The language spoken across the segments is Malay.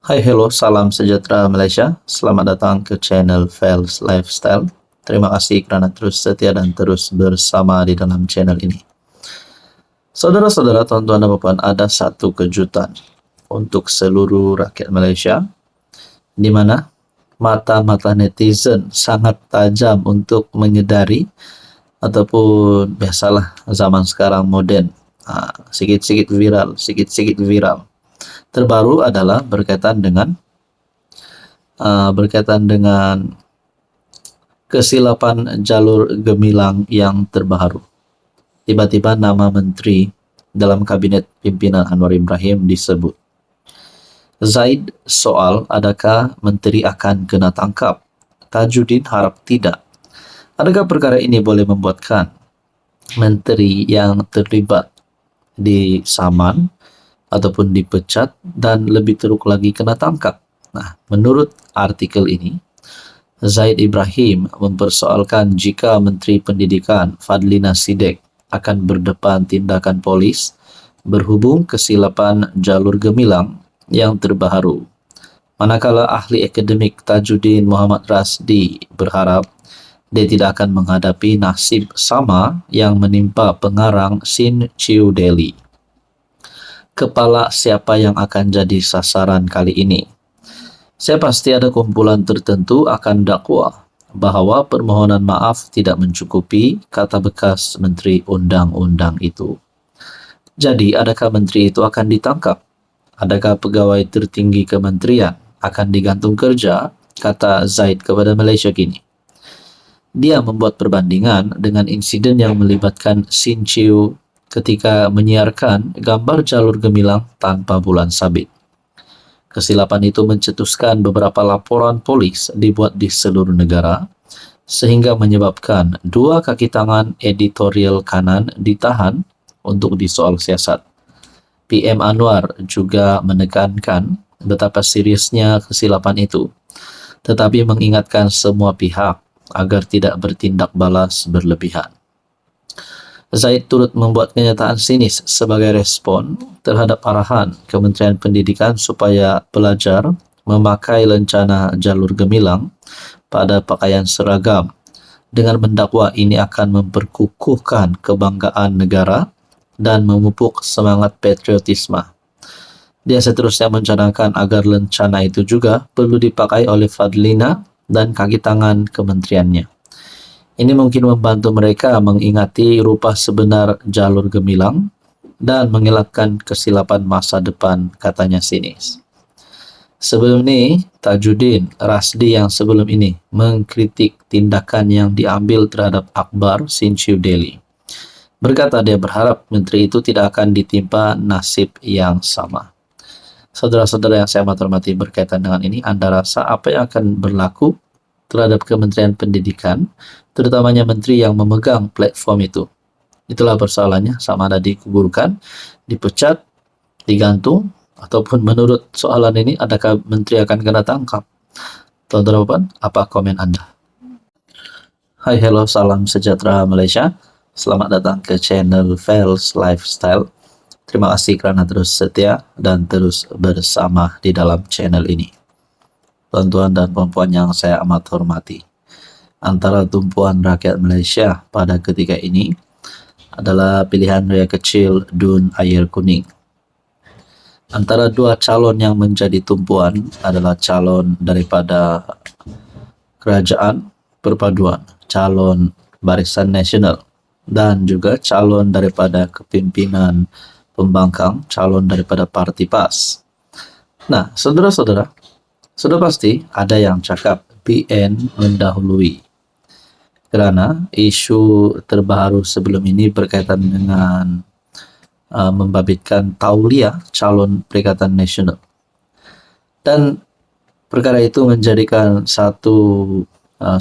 Hai, hello, salam sejahtera Malaysia. Selamat datang ke channel Fels Lifestyle. Terima kasih kerana terus setia dan terus bersama di dalam channel ini. Saudara-saudara, tuan-tuan dan puan, ada satu kejutan untuk seluruh rakyat Malaysia, di mana mata-mata netizen sangat tajam untuk menyedari ataupun biasalah zaman sekarang moden, sikit-sikit viral, sikit-sikit viral. Terbaru adalah berkaitan dengan kesilapan jalur gemilang yang terbaru. Tiba-tiba nama menteri dalam kabinet pimpinan Anwar Ibrahim disebut. Zaid soal adakah menteri akan kena tangkap? Tajuddin harap tidak. Adakah perkara ini boleh membuatkan menteri yang terlibat disaman ataupun dipecat dan lebih teruk lagi kena tangkap? Nah, menurut artikel ini, Zaid Ibrahim mempersoalkan jika Menteri Pendidikan Fadlina Sidek akan berdepan tindakan polis berhubung kesilapan jalur gemilang yang terbaru. Manakala ahli akademik Tajuddin Muhammad Rasdi berharap dia tidak akan menghadapi nasib sama yang menimpa pengarang Sin Chiu Deli. Kepala siapa yang akan jadi sasaran kali ini? Saya pasti ada kumpulan tertentu akan dakwa bahawa permohonan maaf tidak mencukupi, kata bekas Menteri Undang-Undang itu. Jadi, adakah menteri itu akan ditangkap? Adakah pegawai tertinggi kementerian akan digantung kerja? Kata Zaid kepada Malaysia Kini. Dia membuat perbandingan dengan insiden yang melibatkan Sin Chiu ketika menyiarkan gambar jalur gemilang tanpa bulan sabit. Kesilapan itu mencetuskan beberapa laporan polis dibuat di seluruh negara, sehingga menyebabkan dua kaki tangan editorial kanan ditahan untuk disoal siasat. PM Anwar juga menekankan betapa seriusnya kesilapan itu, tetapi mengingatkan semua pihak agar tidak bertindak balas berlebihan. Zaid turut membuat kenyataan sinis sebagai respon terhadap arahan Kementerian Pendidikan supaya pelajar memakai lencana jalur gemilang pada pakaian seragam dengan mendakwa ini akan memperkukuhkan kebanggaan negara dan memupuk semangat patriotisme. Dia seterusnya mencadangkan agar lencana itu juga perlu dipakai oleh Fadlina dan kaki tangan kementeriannya. Ini mungkin membantu mereka mengingati rupa sebenar jalur gemilang dan mengelakkan kesilapan masa depan, katanya sinis. Sebelum ini, Tajuddin Rasdi yang sebelum ini mengkritik tindakan yang diambil terhadap Akbar Sin Chiu Deli. Berkata dia berharap menteri itu tidak akan ditimpa nasib yang sama. Saudara-saudara yang saya hormati, berkaitan dengan ini, Anda rasa apa yang akan berlaku terhadap Kementerian Pendidikan, terutamanya menteri yang memegang platform itu? Itulah persoalannya, sama ada dikuburkan, dipecat, digantung, ataupun menurut soalan ini, adakah menteri akan kena tangkap? Tuan-tuan, apa komen Anda? Hai, hello, salam sejahtera Malaysia. Selamat datang ke channel Fels Lifestyle. Terima kasih kerana terus setia dan terus bersama di dalam channel ini. Tuan-tuan dan puan-puan yang saya amat hormati, antara tumpuan rakyat Malaysia pada ketika ini adalah pilihan raya kecil Dun Air Kuning. Antara dua calon yang menjadi tumpuan adalah calon daripada Kerajaan Perpaduan, calon Barisan Nasional, dan juga calon daripada Kepimpinan Pembangkang, calon daripada Parti PAS. Nah, saudara-saudara, sudah pasti ada yang cakap BN mendahului, kerana isu terbaru sebelum ini berkaitan dengan membabitkan tauliah calon Perikatan Nasional. Dan perkara itu menjadikan satu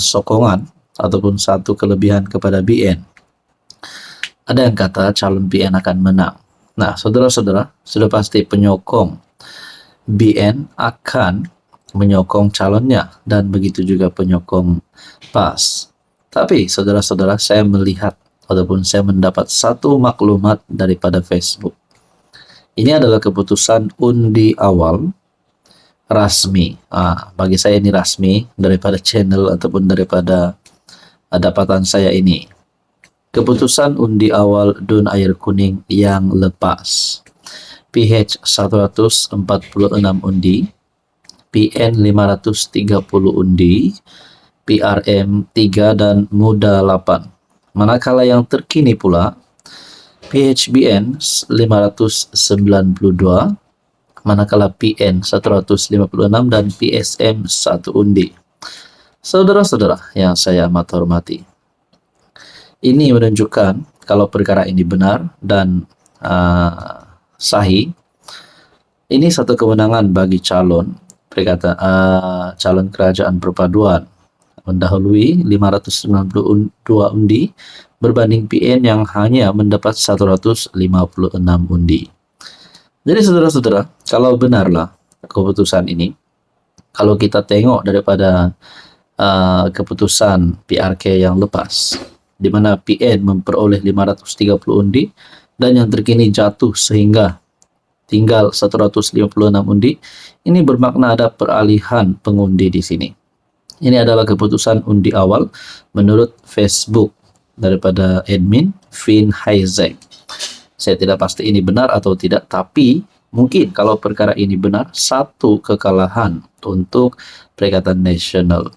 sokongan ataupun satu kelebihan kepada BN. Ada yang kata calon BN akan menang. Nah, saudara-saudara, sudah pasti penyokong BN akan menyokong calonnya, dan begitu juga penyokong PAS. Tapi saudara-saudara, saya melihat ataupun saya mendapat satu maklumat daripada Facebook. Ini adalah keputusan undi awal rasmi. Bagi saya ini rasmi daripada channel ataupun daripada dapatan saya ini. Keputusan undi awal DUN Air Kuning yang lepas. PH 146 undi, PN 530 undi, PRM 3 dan Muda 8. Manakala yang terkini pula PHBN 592, manakala PN 156 dan PSM 1 undi. Saudara-saudara yang saya amat hormati, ini menunjukkan kalau perkara ini benar dan sahih. Ini satu kemenangan bagi calon calon kerajaan perpaduan, mendahului 592 undi berbanding PN yang hanya mendapat 156 undi. Jadi saudara-saudara, kalau benarlah keputusan ini, kalau kita tengok daripada keputusan PRK yang lepas, di mana PN memperoleh 530 undi dan yang terkini jatuh sehingga tinggal 156 undi, ini bermakna ada peralihan pengundi di sini. Ini adalah keputusan undi awal menurut Facebook daripada admin Finn Heizek. Saya tidak pasti ini benar atau tidak, tapi mungkin kalau perkara ini benar, satu kekalahan untuk Perikatan Nasional.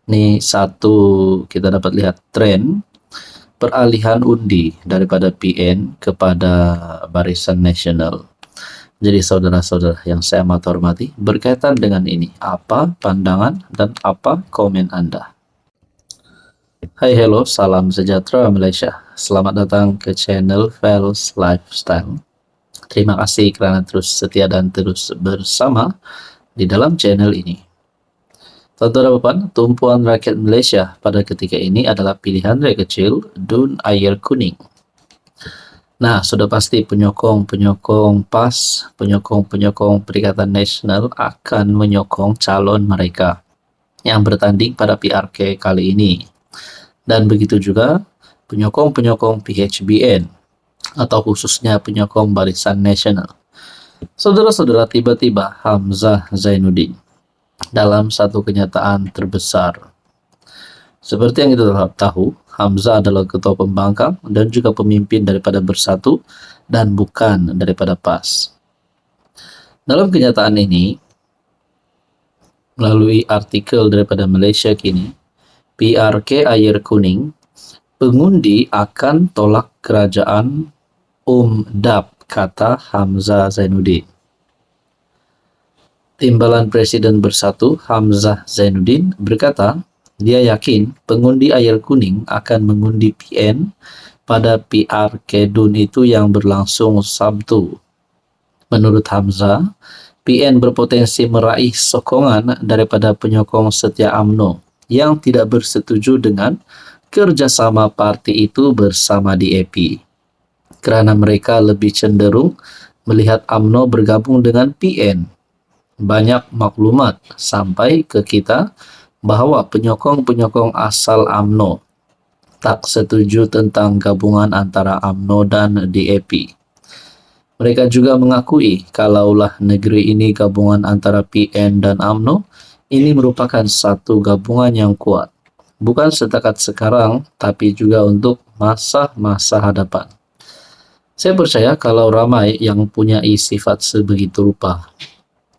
Ini satu, kita dapat lihat tren peralihan undi daripada PN kepada Barisan Nasional. Jadi saudara-saudara yang saya amat hormati, berkaitan dengan ini, apa pandangan dan apa komen Anda? Hai, hello, salam sejahtera Malaysia. Selamat datang ke channel Fels Lifestyle. Terima kasih kerana terus setia dan terus bersama di dalam channel ini. Tuan-tuan dan puan, tumpuan rakyat Malaysia pada ketika ini adalah pilihan rakyat kecil DUN Air Kuning. Nah, sudah pasti penyokong PAS, penyokong Perikatan Nasional akan menyokong calon mereka yang bertanding pada PRK kali ini. Dan begitu juga penyokong PHBN atau khususnya penyokong Barisan Nasional. Saudara-saudara, tiba-tiba Hamzah Zainuddin dalam satu kenyataan terbesar. Seperti yang kita tahu, Hamzah adalah ketua pembangkang dan juga pemimpin daripada Bersatu dan bukan daripada PAS. Dalam kenyataan ini, melalui artikel daripada Malaysia Kini, PRK Air Kuning, pengundi akan tolak kerajaan DAP, kata Hamzah Zainuddin. Timbalan Presiden Bersatu Hamzah Zainuddin berkata, dia yakin pengundi Air Kuning akan mengundi PN pada PRK DUN itu yang berlangsung Sabtu. Menurut Hamzah, PN berpotensi meraih sokongan daripada penyokong setia UMNO yang tidak bersetuju dengan kerjasama parti itu bersama DAP. Kerana mereka lebih cenderung melihat UMNO bergabung dengan PN. Banyak maklumat sampai ke kita bahawa penyokong-penyokong asal UMNO tak setuju tentang gabungan antara UMNO dan DAP. Mereka juga mengakui kalaulah negeri ini gabungan antara PN dan UMNO, ini merupakan satu gabungan yang kuat. Bukan setakat sekarang, tapi juga untuk masa-masa hadapan. Saya percaya kalau ramai yang punya sifat sebegitu rupa,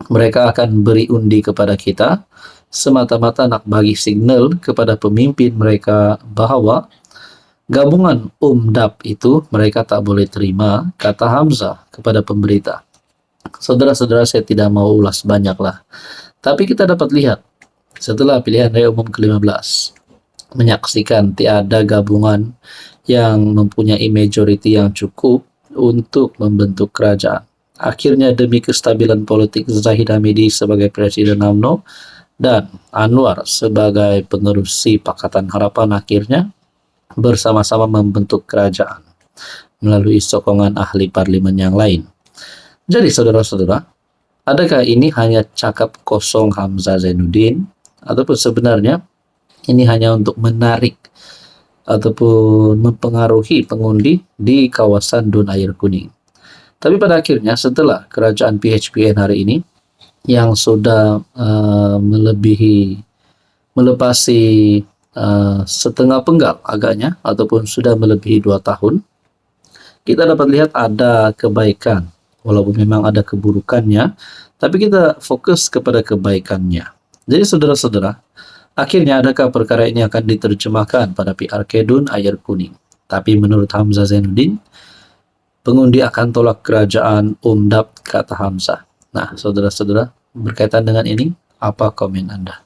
mereka akan beri undi kepada kita semata-mata nak bagi signal kepada pemimpin mereka bahawa gabungan DAP itu mereka tak boleh terima, kata Hamzah kepada pemberita. Saudara-saudara, saya tidak mau ulas banyaklah. Tapi kita dapat lihat setelah pilihan raya umum ke-15, menyaksikan tiada gabungan yang mempunyai majoriti yang cukup untuk membentuk kerajaan. Akhirnya demi kestabilan politik Zahid Hamidi sebagai Presiden UMNO dan Anwar sebagai pengerusi Pakatan Harapan akhirnya bersama-sama membentuk kerajaan melalui sokongan ahli parlimen yang lain. Jadi saudara-saudara, adakah ini hanya cakap kosong Hamzah Zainuddin ataupun sebenarnya ini hanya untuk menarik ataupun mempengaruhi pengundi di kawasan DUN Air Kuning? Tapi pada akhirnya setelah kerajaan PHBN hari ini yang sudah melepasi setengah penggal agaknya, ataupun sudah melebihi 2 tahun, kita dapat lihat ada kebaikan. Walaupun memang ada keburukannya, tapi kita fokus kepada kebaikannya. Jadi saudara-saudara, akhirnya adakah perkara ini akan diterjemahkan pada PR Kedun air kuning? Tapi menurut Hamzah Zainuddin, pengundi akan tolak kerajaan Umdab, kata Hamzah. Nah, saudara-saudara, berkaitan dengan ini, apa komen Anda?